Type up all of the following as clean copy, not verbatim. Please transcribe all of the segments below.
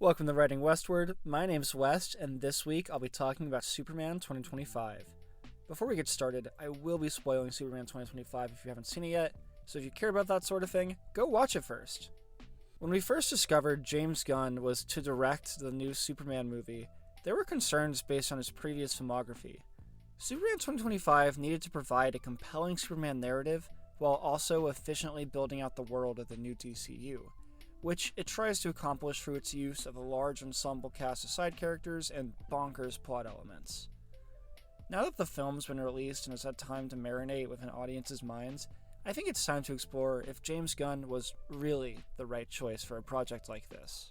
Welcome to Writing Westward. My name's West, and this week I'll be talking about Superman 2025. Before we get started, I will be spoiling Superman 2025 if you haven't seen it yet, so if you care about that sort of thing, go watch it first. When we first discovered James Gunn was to direct the new Superman movie, there were concerns based on his previous filmography. Superman 2025 needed to provide a compelling Superman narrative while also efficiently building out the world of the new DCU, which it tries to accomplish through its use of a large ensemble cast of side characters and bonkers plot elements. Now that the film's been released and has had time to marinate within audiences' minds, I think it's time to explore if James Gunn was really the right choice for a project like this.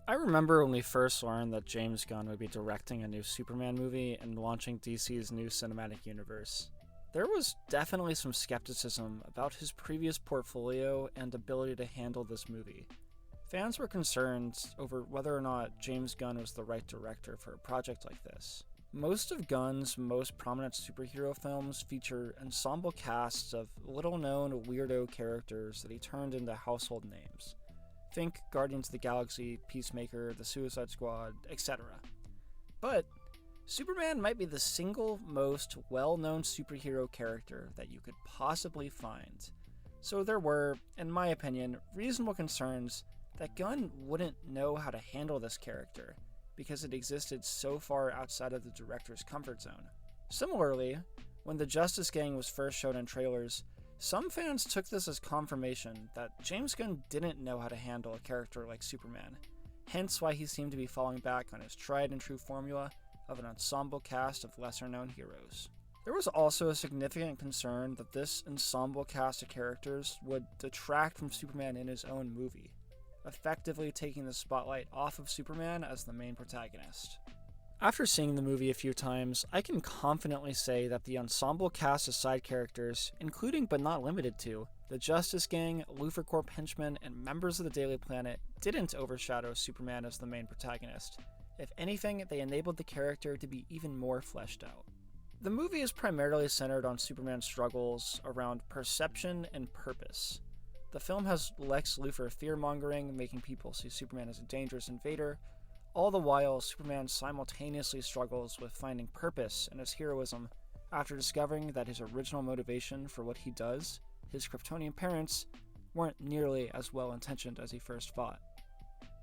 I remember when we first learned that James Gunn would be directing a new Superman movie and launching DC's new cinematic universe. There was definitely some skepticism about his previous portfolio and ability to handle this movie. Fans were concerned over whether or not James Gunn was the right director for a project like this. Most of Gunn's most prominent superhero films feature ensemble casts of little-known weirdo characters that he turned into household names. Think Guardians of the Galaxy, Peacemaker, The Suicide Squad, etc. But Superman might be the single most well-known superhero character that you could possibly find. So there were, in my opinion, reasonable concerns that Gunn wouldn't know how to handle this character, because it existed so far outside of the director's comfort zone. Similarly, when the Justice Gang was first shown in trailers, some fans took this as confirmation that James Gunn didn't know how to handle a character like Superman, hence why he seemed to be falling back on his tried and true formula of an ensemble cast of lesser-known heroes. There was also a significant concern that this ensemble cast of characters would detract from Superman in his own movie, effectively taking the spotlight off of Superman as the main protagonist. After seeing the movie a few times, I can confidently say that the ensemble cast of side characters, including but not limited to the Justice Gang, Luthor Corp henchmen, and members of the Daily Planet, didn't overshadow Superman as the main protagonist. If anything, they enabled the character to be even more fleshed out. The movie is primarily centered on Superman's struggles around perception and purpose. The film has Lex Luthor fear-mongering, making people see Superman as a dangerous invader. All the while, Superman simultaneously struggles with finding purpose in his heroism after discovering that his original motivation for what he does, his Kryptonian parents, weren't nearly as well-intentioned as he first thought.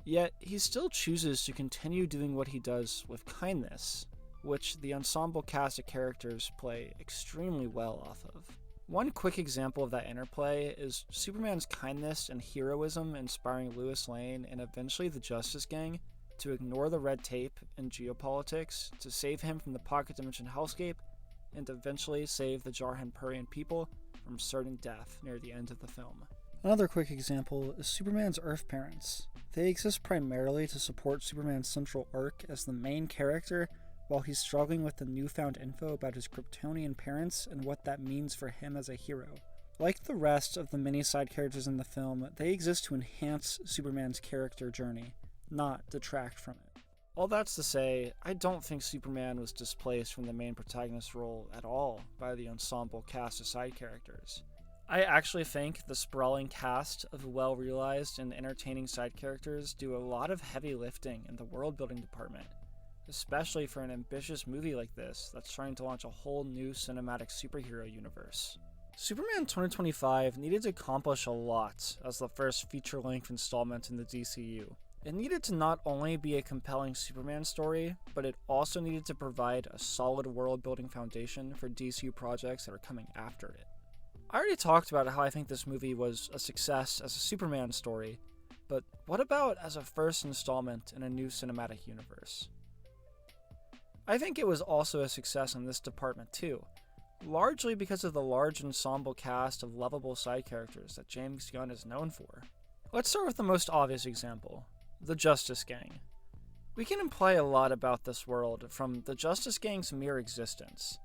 Yet, he still chooses to continue doing what he does with kindness, which the ensemble cast of characters play extremely well off of. One quick example of that interplay is Superman's kindness and heroism inspiring Lois Lane and eventually the Justice Gang to ignore the red tape and geopolitics to save him from the pocket dimension hellscape and eventually save the Jarhan-Purian people from certain death near the end of the film. Another quick example is Superman's Earth parents. They exist primarily to support Superman's central arc as the main character while he's struggling with the newfound info about his Kryptonian parents and what that means for him as a hero. Like the rest of the many side characters in the film, they exist to enhance Superman's character journey, not detract from it. All that's to say, I don't think Superman was displaced from the main protagonist role at all by the ensemble cast of side characters. I actually think the sprawling cast of well-realized and entertaining side characters do a lot of heavy lifting in the world-building department, especially for an ambitious movie like this that's trying to launch a whole new cinematic superhero universe. Superman 2025 needed to accomplish a lot as the first feature-length installment in the DCU. It needed to not only be a compelling Superman story, but it also needed to provide a solid world-building foundation for DCU projects that are coming after it. I already talked about how I think this movie was a success as a Superman story, but what about as a first installment in a new cinematic universe? I think it was also a success in this department too, largely because of the large ensemble cast of lovable side characters that James Gunn is known for. Let's start with the most obvious example, the Justice Gang. We can imply a lot about this world from the Justice Gang's mere existence.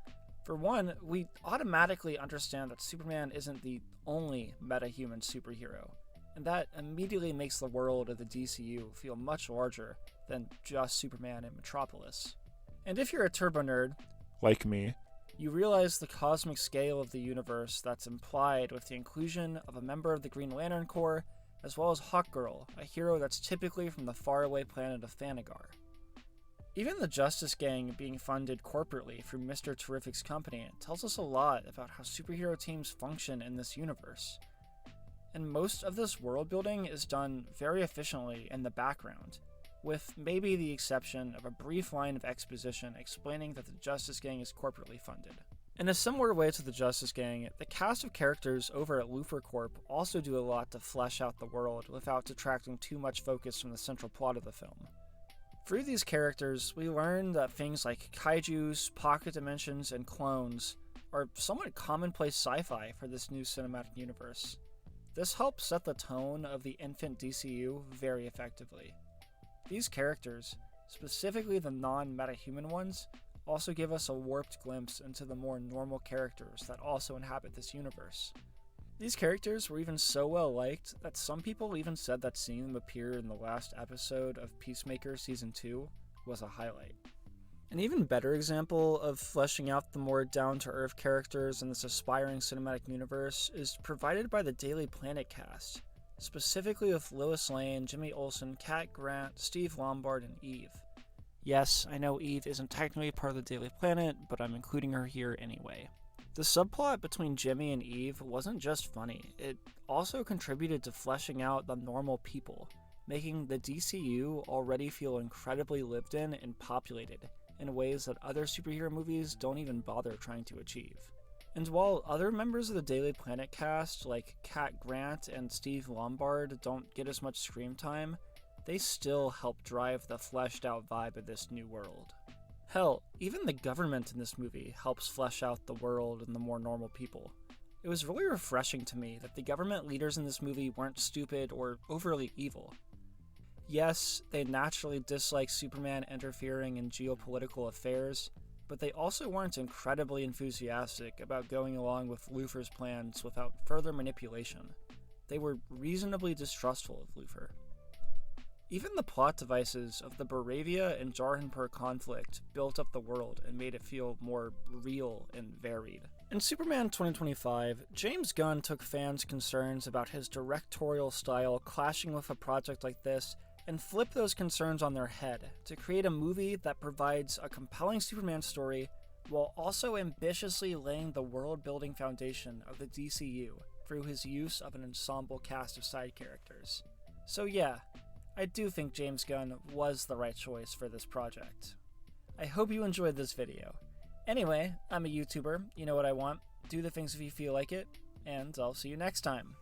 For one, we automatically understand that Superman isn't the only meta-human superhero, and that immediately makes the world of the DCU feel much larger than just Superman and Metropolis. And if you're a turbo nerd, like me, you realize the cosmic scale of the universe that's implied with the inclusion of a member of the Green Lantern Corps as well as Hawkgirl, a hero that's typically from the faraway planet of Thanagar. Even the Justice Gang being funded corporately through Mr. Terrific's company tells us a lot about how superhero teams function in this universe. And most of this world building is done very efficiently in the background, with maybe the exception of a brief line of exposition explaining that the Justice Gang is corporately funded. In a similar way to the Justice Gang, the cast of characters over at Luthor Corp also do a lot to flesh out the world without detracting too much focus from the central plot of the film. Through these characters, we learn that things like kaijus, pocket dimensions, and clones are somewhat commonplace sci-fi for this new cinematic universe. This helps set the tone of the infant DCU very effectively. These characters, specifically the non-metahuman ones, also give us a warped glimpse into the more normal characters that also inhabit this universe. These characters were even so well liked that some people even said that seeing them appear in the last episode of Peacemaker Season 2 was a highlight. An even better example of fleshing out the more down-to-earth characters in this aspiring cinematic universe is provided by the Daily Planet cast, specifically with Lois Lane, Jimmy Olsen, Cat Grant, Steve Lombard, and Eve. Yes, I know Eve isn't technically part of the Daily Planet, but I'm including her here anyway. The subplot between Jimmy and Eve wasn't just funny, it also contributed to fleshing out the normal people, making the DCU already feel incredibly lived in and populated in ways that other superhero movies don't even bother trying to achieve. And while other members of the Daily Planet cast, like Cat Grant and Steve Lombard, don't get as much screen time, they still help drive the fleshed out vibe of this new world. Hell, even the government in this movie helps flesh out the world and the more normal people. It was really refreshing to me that the government leaders in this movie weren't stupid or overly evil. Yes, they naturally dislike Superman interfering in geopolitical affairs, but they also weren't incredibly enthusiastic about going along with Luthor's plans without further manipulation. They were reasonably distrustful of Luthor. Even the plot devices of the Baravia and Jarhanpur conflict built up the world and made it feel more real and varied. In Superman 2025, James Gunn took fans' concerns about his directorial style clashing with a project like this and flipped those concerns on their head to create a movie that provides a compelling Superman story while also ambitiously laying the world-building foundation of the DCU through his use of an ensemble cast of side characters. So yeah, I do think James Gunn was the right choice for this project. I hope you enjoyed this video. Anyway, I'm a YouTuber, you know what I want, do the things if you feel like it, and I'll see you next time.